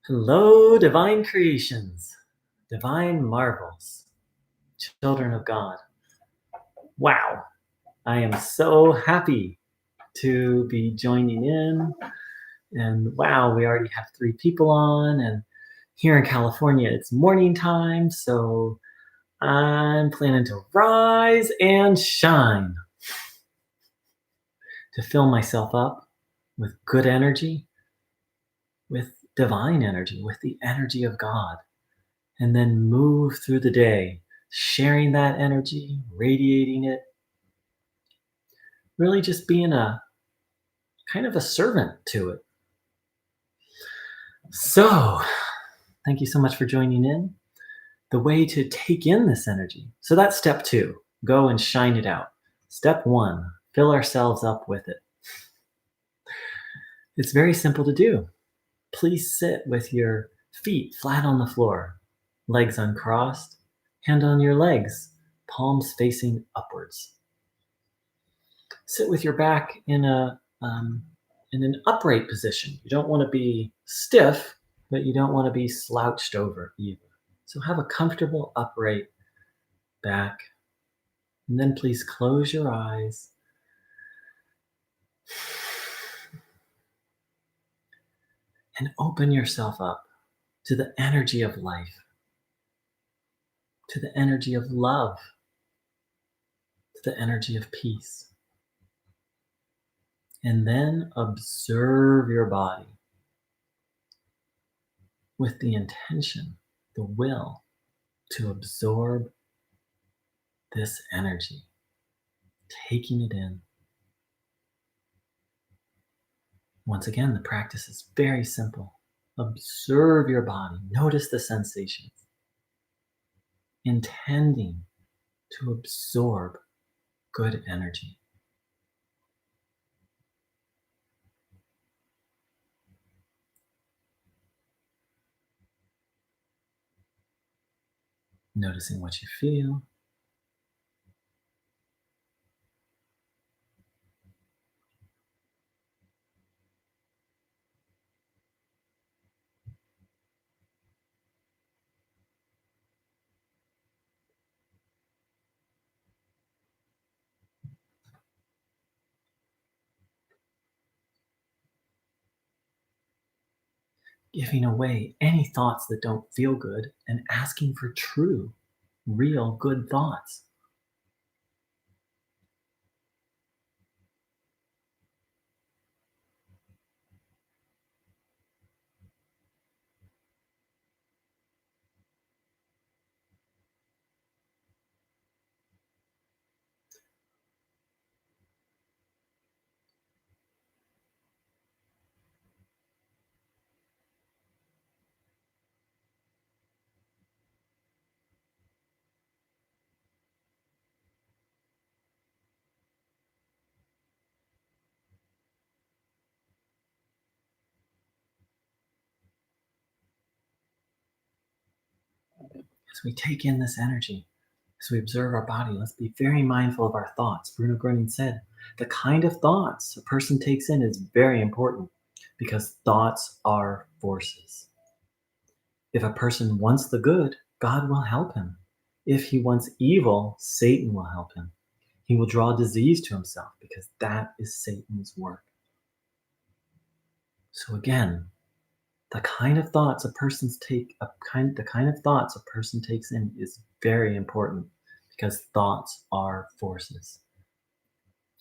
Hello, divine creations, divine marvels, children of God. Wow, I am so happy to be joining in. And wow, we already have 3 people on. And here in California, it's morning time. So I'm planning to rise and shine to fill myself up with good energy, with divine energy, with the energy of God, and then move through the day, sharing that energy, radiating it, really just being a kind of a servant to it. So, thank you so much for joining in. The way to take in this energy. So, that's step 2, go and shine it out. Step 1, fill ourselves up with it. It's very simple to do. Please sit with your feet flat on the floor, legs uncrossed, hand on your legs, palms facing upwards. Sit with your back in an upright position. You don't want to be stiff, but you don't want to be slouched over either. So have a comfortable upright back, and then please close your eyes and open yourself up to the energy of life, to the energy of love, to the energy of peace. And then observe your body with the intention, the will to absorb this energy, taking it in. Once again, the practice is very simple. Observe your body, notice the sensations, intending to absorb good energy. Noticing what you feel. Giving away any thoughts that don't feel good and asking for true, real good thoughts. As we take in this energy, as we observe our body, let's be very mindful of our thoughts. Bruno Gröning said, the kind of thoughts a person takes in is very important because thoughts are forces. If a person wants the good, God will help him. If he wants evil, Satan will help him. He will draw disease to himself because that is Satan's work. So again, the kind of thoughts a person takes in is very important because thoughts are forces.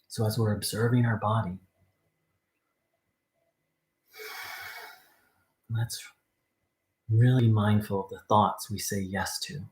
So as we're observing our body, let's really be mindful of the thoughts we say yes to.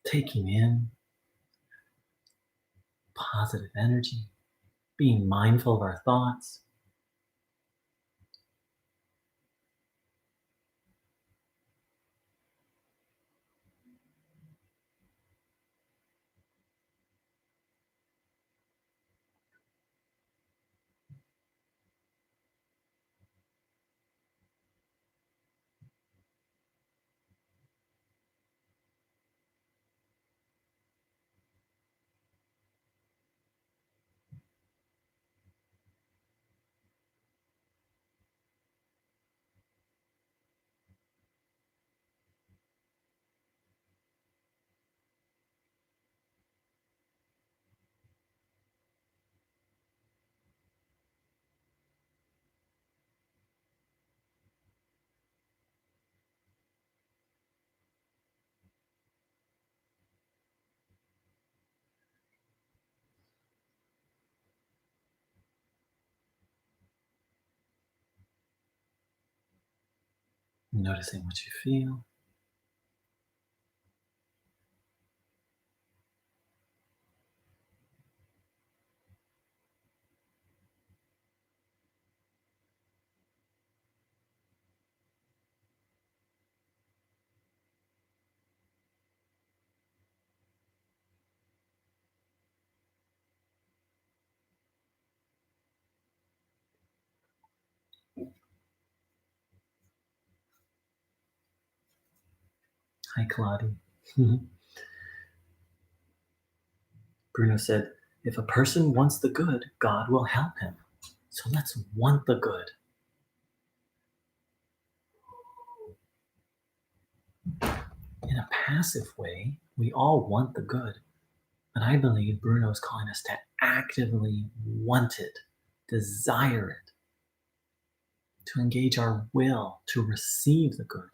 taking in positive energy, being mindful of our thoughts. Noticing what you feel. Hi, Claudia. Bruno said, if a person wants the good, God will help him. So let's want the good. In a passive way, we all want the good. But I believe Bruno is calling us to actively want it, desire it, to engage our will to receive the good.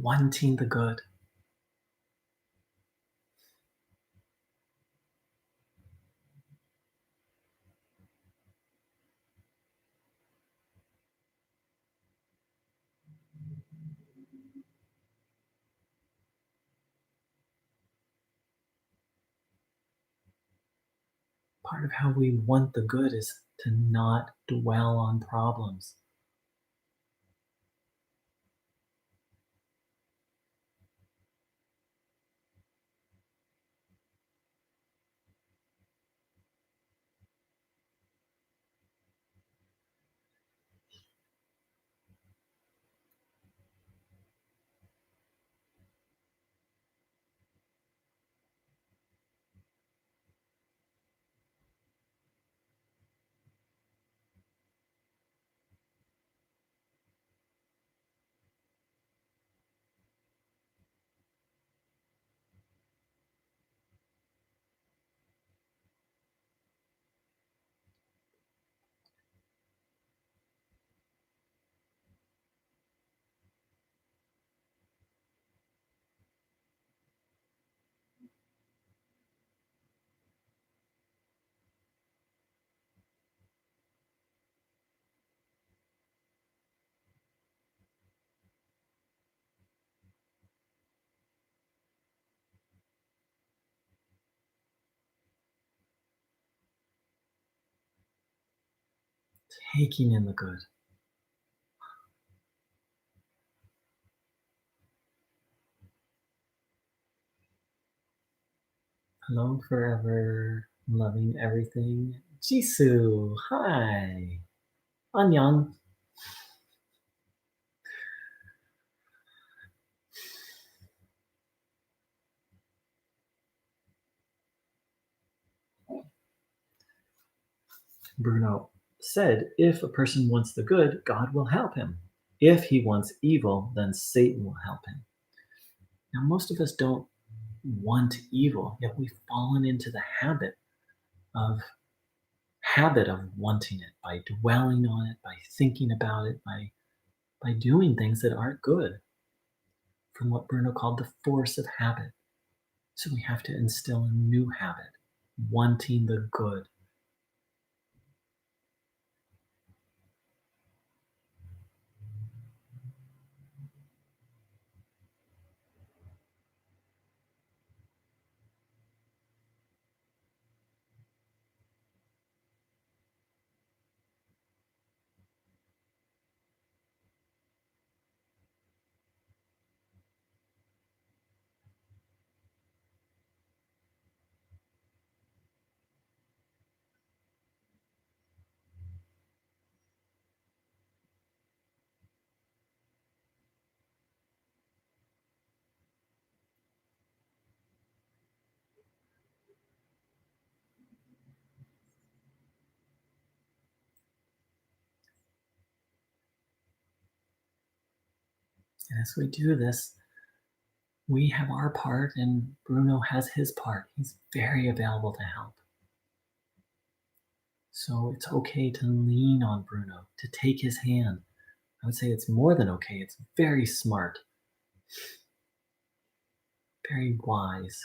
Wanting the good. Part of how we want the good is to not dwell on problems. taking in the good. Hello, forever, loving everything. Jisoo, hi. Annyeong. Bruno said, if a person wants the good, God will help him. If he wants evil, then Satan will help him. Now, most of us don't want evil, yet we've fallen into the of habit of wanting it by dwelling on it, by thinking about it, by doing things that aren't good from what Bruno called the force of habit. So we have to instill a new habit, wanting the good. And as we do this, we have our part and Bruno has his part. He's very available to help. So it's okay to lean on Bruno, to take his hand. I would say it's more than okay. It's very smart, very wise.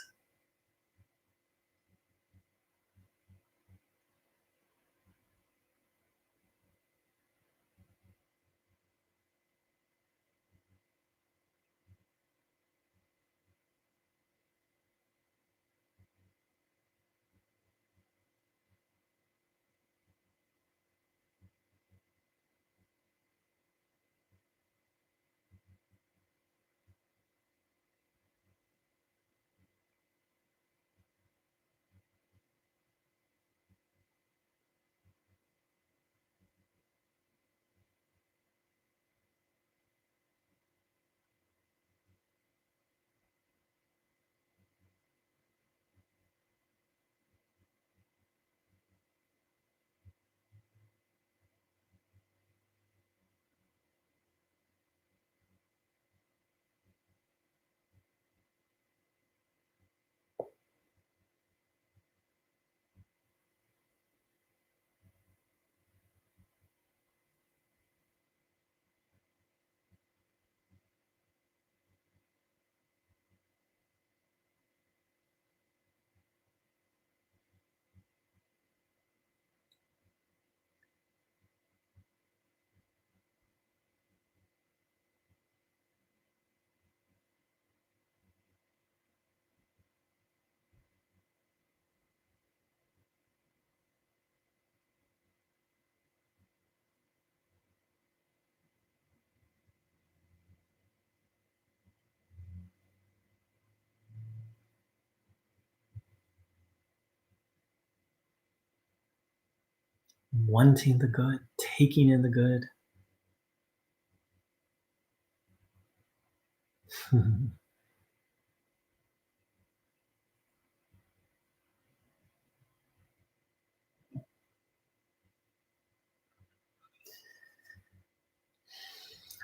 Wanting the good, taking in the good.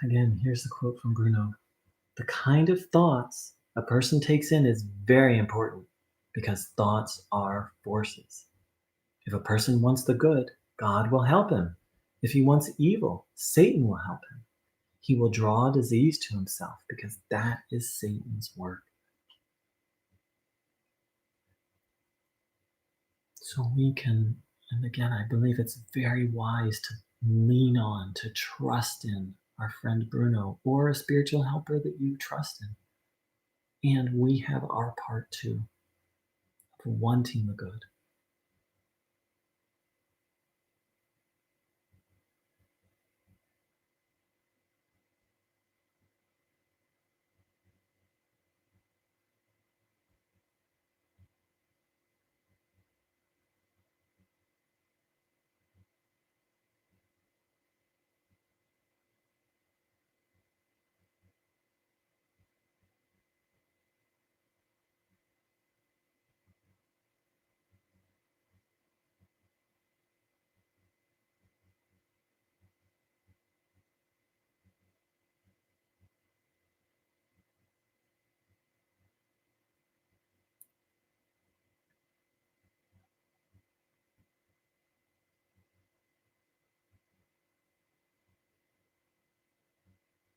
Again, here's the quote from Bruno. The kind of thoughts a person takes in is very important because thoughts are forces. If a person wants the good, God will help him. If he wants evil, Satan will help him. He will draw disease to himself because that is Satan's work. So we can, and again, I believe it's very wise to lean on, to trust in our friend Bruno or a spiritual helper that you trust in. And we have our part too of wanting the good.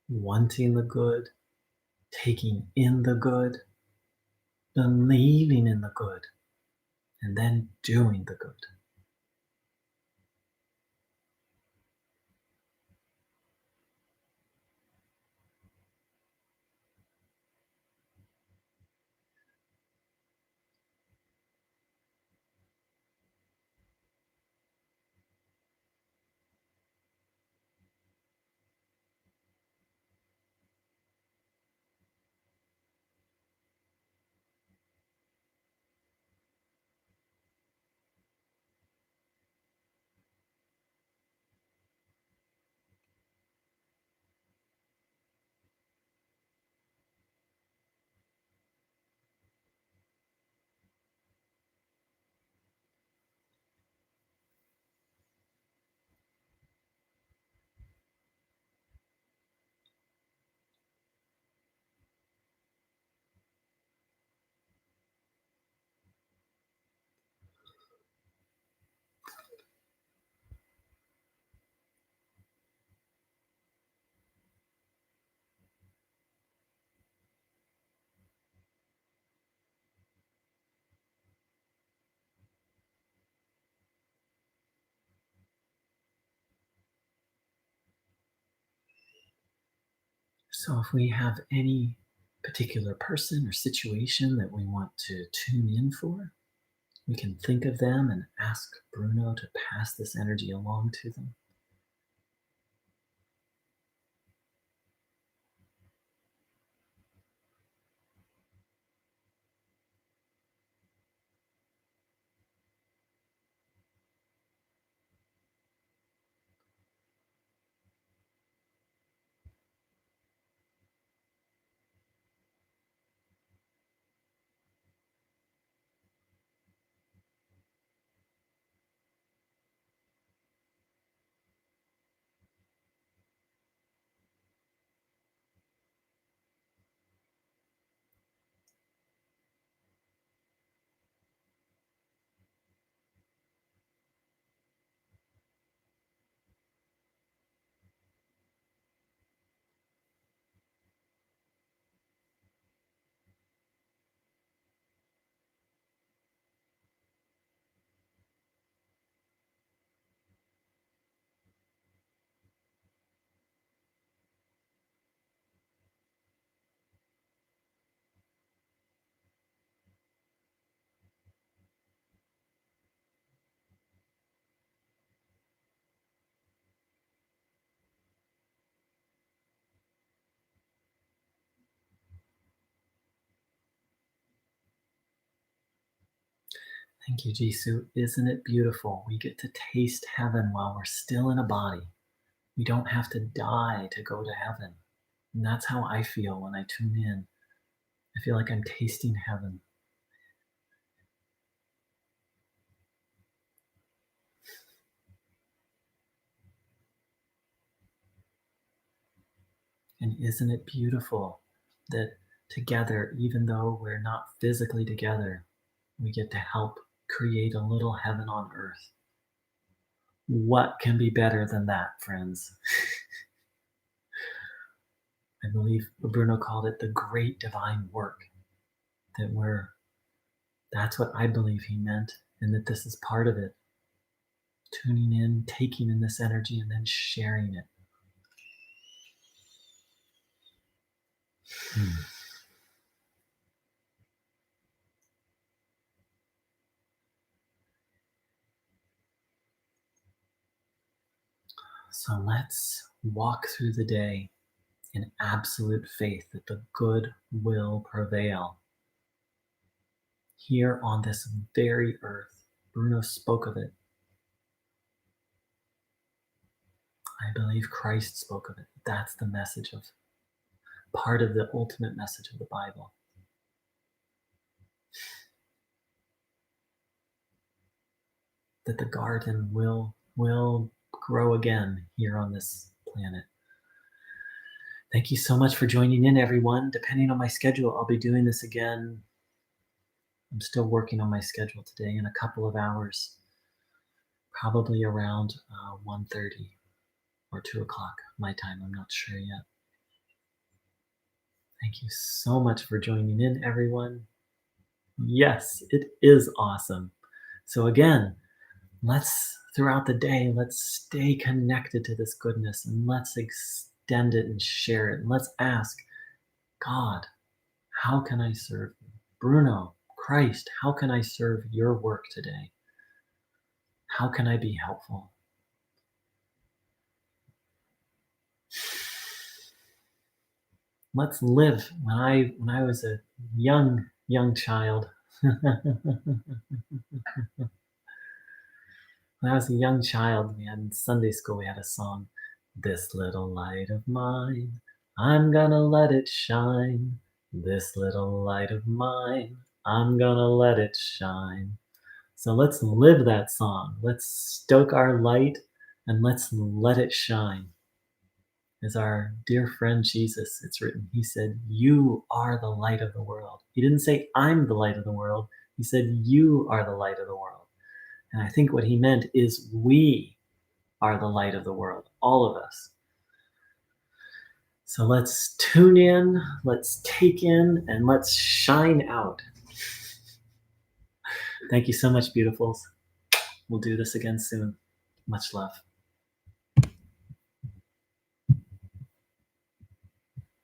wanting the good, taking in the good, believing in the good, and then doing the good. So, if we have any particular person or situation that we want to tune in for, we can think of them and ask Bruno to pass this energy along to them. Thank you, Jisoo. Isn't it beautiful? We get to taste heaven while we're still in a body. We don't have to die to go to heaven. And that's how I feel when I tune in. I feel like I'm tasting heaven. And isn't it beautiful that together, even though we're not physically together, we get to help create a little heaven on earth? What can be better than that, friends? I believe Bruno called it the great divine work. That that's what I believe he meant, and that this is part of it. Tuning in, taking in this energy, and then sharing it. Hmm. So let's walk through the day in absolute faith that the good will prevail. Here on this very earth, Bruno spoke of it. I believe Christ spoke of it. That's the message of part of the ultimate message of the Bible. That the garden will grow again here on this planet. Thank you so much for joining in, everyone. Depending on my schedule, I'll be doing this again. I'm still working on my schedule today in a couple of hours, probably around 1:30 or 2 o'clock my time. I'm not sure yet. Thank you so much for joining in, everyone. Yes, it is awesome. So again, throughout the day, let's stay connected to this goodness and let's extend it and share it. And let's ask God, how can I serve you? Bruno, Christ, how can I serve your work today? How can I be helpful? Let's live. When I was a young child, when I was a young child, we had in Sunday school, we had a song, "This little light of mine, I'm gonna let it shine. This little light of mine, I'm gonna let it shine." So let's live that song. Let's stoke our light and let's let it shine. As our dear friend Jesus, it's written, he said, "You are the light of the world." He didn't say, "I'm the light of the world." He said, "You are the light of the world." And I think what he meant is we are the light of the world, all of us. So let's tune in, let's take in, and let's shine out. Thank you so much, beautifuls. We'll do this again soon. Much love.